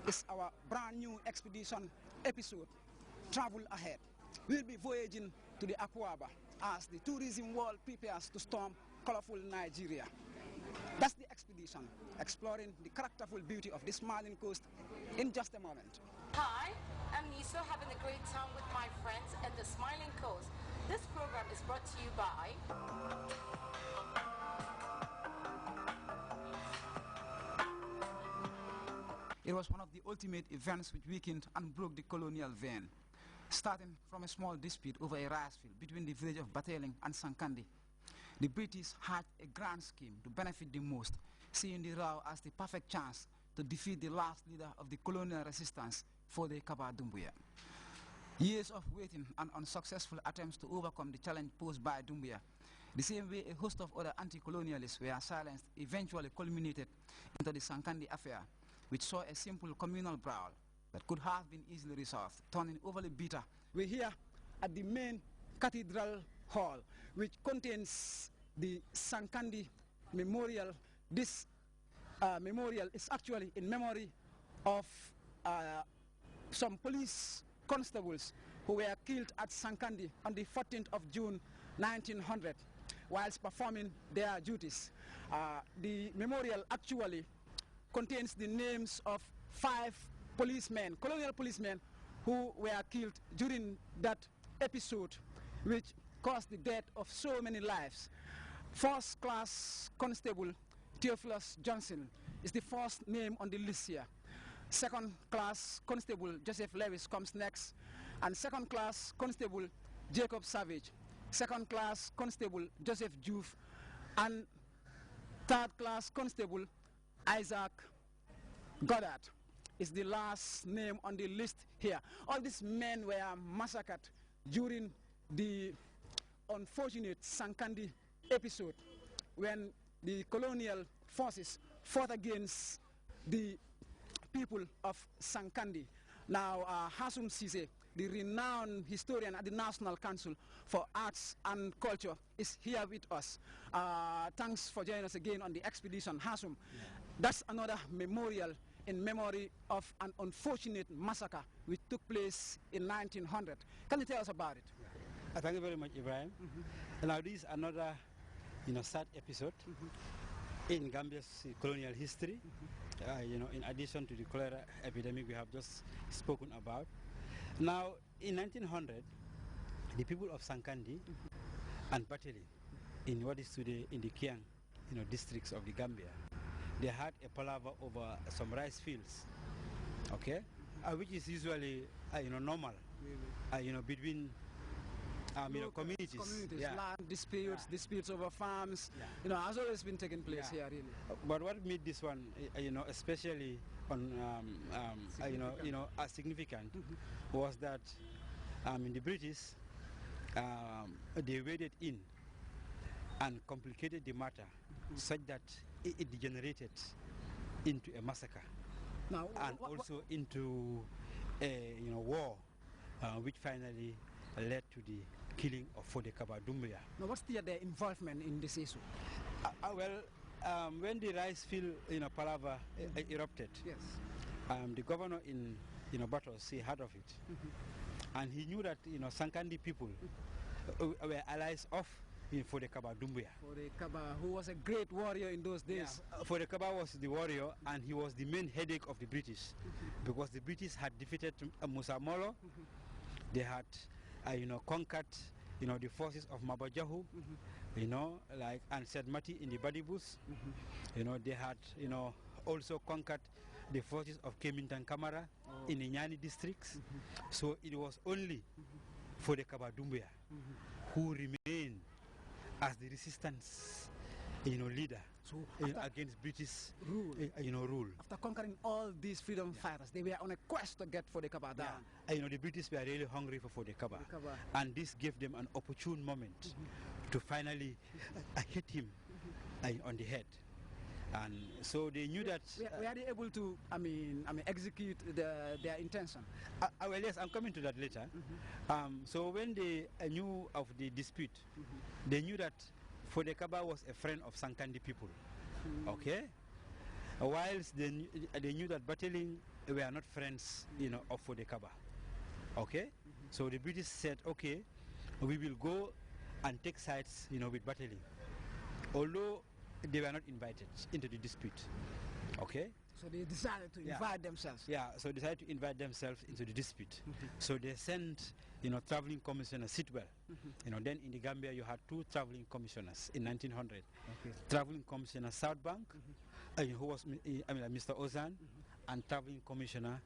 is our brand new expedition episode, Travel Ahead. We'll be voyaging to the Akwaaba as the tourism world prepares to storm colorful Nigeria. That's the expedition, exploring the characterful beauty of this smiling coast in just a moment. Hi, I'm Nisa, having a great time with my friends at the Smiling Coast. This program is brought to you by... It was one of the ultimate events which weakened and broke the colonial vein. Starting from a small dispute over a rice field between the village of Bateling and Sankandi, the British had a grand scheme to benefit the most, seeing the row as the perfect chance to defeat the last leader of the colonial resistance, Fode Kaba Doumbouya. Years of waiting and unsuccessful attempts to overcome the challenge posed by Doumbouya, the same way a host of other anti-colonialists were silenced, eventually culminated into the Sankandi affair, which saw a simple communal brawl that could have been easily resolved, turning overly bitter. We're here at the main cathedral hall, which contains the Sankandi Memorial. This memorial is actually in memory of some police constables who were killed at Sankandi on the 14th of June 1900 whilst performing their duties. The memorial actually contains the names of 5 policemen, colonial policemen, who were killed during that episode, which caused the death of so many lives. First class constable Theophilus Johnson is the first name on the list here. Second class constable Joseph Lewis comes next, and second class constable Jacob Savage, second class constable Joseph Juve, and third class constable Isaac Goddard is the last name on the list here. All these men were massacred during the unfortunate Sankandi episode when the colonial forces fought against the people of Sankandi. Now, Hasum Sise, the renowned historian at the National Council for Arts and Culture, is here with us. Thanks for joining us again on the expedition, Hasum. Yeah. That's another memorial in memory of an unfortunate massacre which took place in 1900. Can you tell us about it? Yeah. Thank you very much, Ibrahim. Now, this is another, sad episode in Gambia's colonial history. In addition to the cholera epidemic we have just spoken about. Now, in 1900, the people of Sankandi and Bateli, in what is today in the Kiang, districts of the Gambia, they had a palaver over some rice fields, okay, which is usually, normal, between communities. Yeah. Land disputes, disputes over farms, has always been taking place here, really. But what made this one, especially on, significant, was that the British, they waded in and complicated the matter such that it degenerated into a massacre, now, and also into a war, which finally led to the killing of Fode Kaba Doumbouya. Now, what's their involvement in this issue? When the rice field, palaver erupted, yes, the governor in, Batos, he heard of it, and he knew that, Sankandi people were allies of Fode Kaba Doumbouya. Fode Kaba, who was a great warrior in those days. Yeah. Fode Kaba was the warrior, and he was the main headache of the British, because the British had defeated Musa Molo. They had, conquered, the forces of Mabajahu, and Sedmati in the Badibus. They had, also conquered the forces of Kemintan Kamara in the Nyani districts. So it was only Fode Kaba Doumbouya who remained as the resistance, leader, so against British rule. After conquering all these freedom fighters, they were on a quest to get Fode Kaba down. Yeah. The British were really hungry for Fode Kaba, and this gave them an opportune moment to finally hit him on the head. And so they knew that... were they able to, execute their intention? Well, yes, I'm coming to that later. So when they knew of the dispute, they knew that Fode Kaba was a friend of Sankandi people, okay? whilst they knew that battling were not friends, of Fodekaba. Okay, so the British said, okay, we will go and take sides, with battling, although they were not invited into the dispute. Okay. So they decided to invite themselves. Yeah, so they decided to invite themselves into the dispute. So they sent, traveling commissioner Sitwell. Then in the Gambia you had two traveling commissioners in 1900. Okay. Traveling commissioner South Bank, who was Mr. Ozan, and traveling commissioner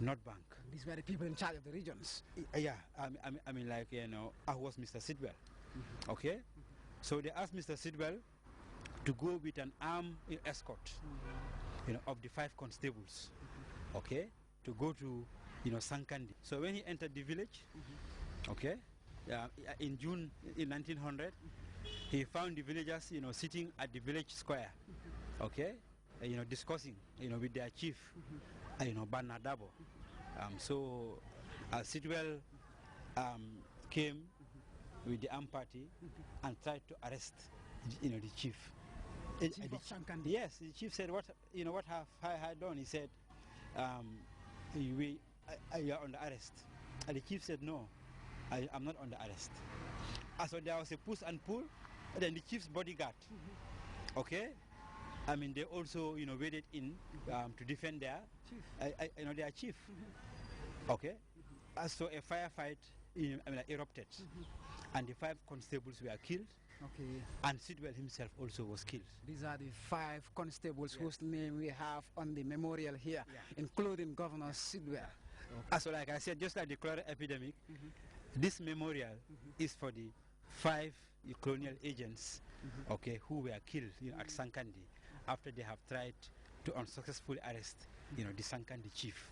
North Bank. These were the people in charge of the regions. Yeah, I was Mr. Sitwell. Okay, so they asked Mr. Sitwell to go with an armed escort, of the 5 constables, okay, to go to, Sankandi. So when he entered the village, okay, in June in 1900, he found the villagers, sitting at the village square, okay, discussing, with their chief, Banadabo. So Sitwell came with the armed party and tried to arrest, the chief. The chief of Sankandi. Yes, the chief said, what have I done? He said, you are under arrest. And the chief said, no, I'm not under arrest. So there was a push and pull. And then the chief's bodyguard, okay, they also, waded in to defend their chief. Their chief. Okay. So a firefight, erupted, and the 5 constables were killed. Okay. And Sidwell himself also was killed. These are the 5 constables whose name we have on the memorial here, including Governor Sidwell. Okay. So like I said, just like the cholera epidemic, this memorial is for the 5 colonial agents, okay, who were killed, at Sankandi after they have tried to unsuccessfully arrest, the Sankandi chief.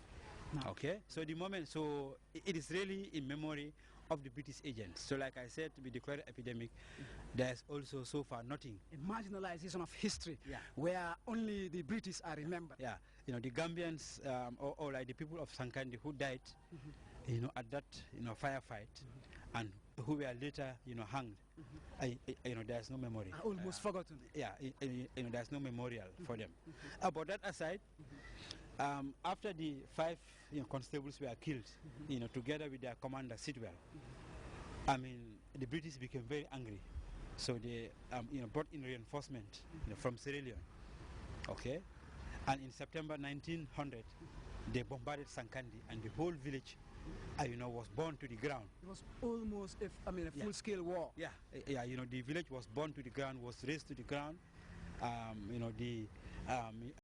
No. Okay, so the moment, so it is really in memory of the British agents. So like I said, with the cholera epidemic, there's also so far nothing. A marginalization of history, where only the British are remembered. Yeah, the Gambians, or like the people of Sankandi who died, at that, firefight, and who were later, hanged, there's no memory. Almost forgotten. Yeah, there's no memorial for them. But that aside, after the 5 constables were killed, together with their commander Sidwell, the British became very angry. So they, brought in reinforcement, from Sierra Leone. Okay, and in September 1900, they bombarded Sankandi, and the whole village, was burned to the ground. It was almost, a full-scale war. Yeah, the village was burned to the ground, was razed to the ground.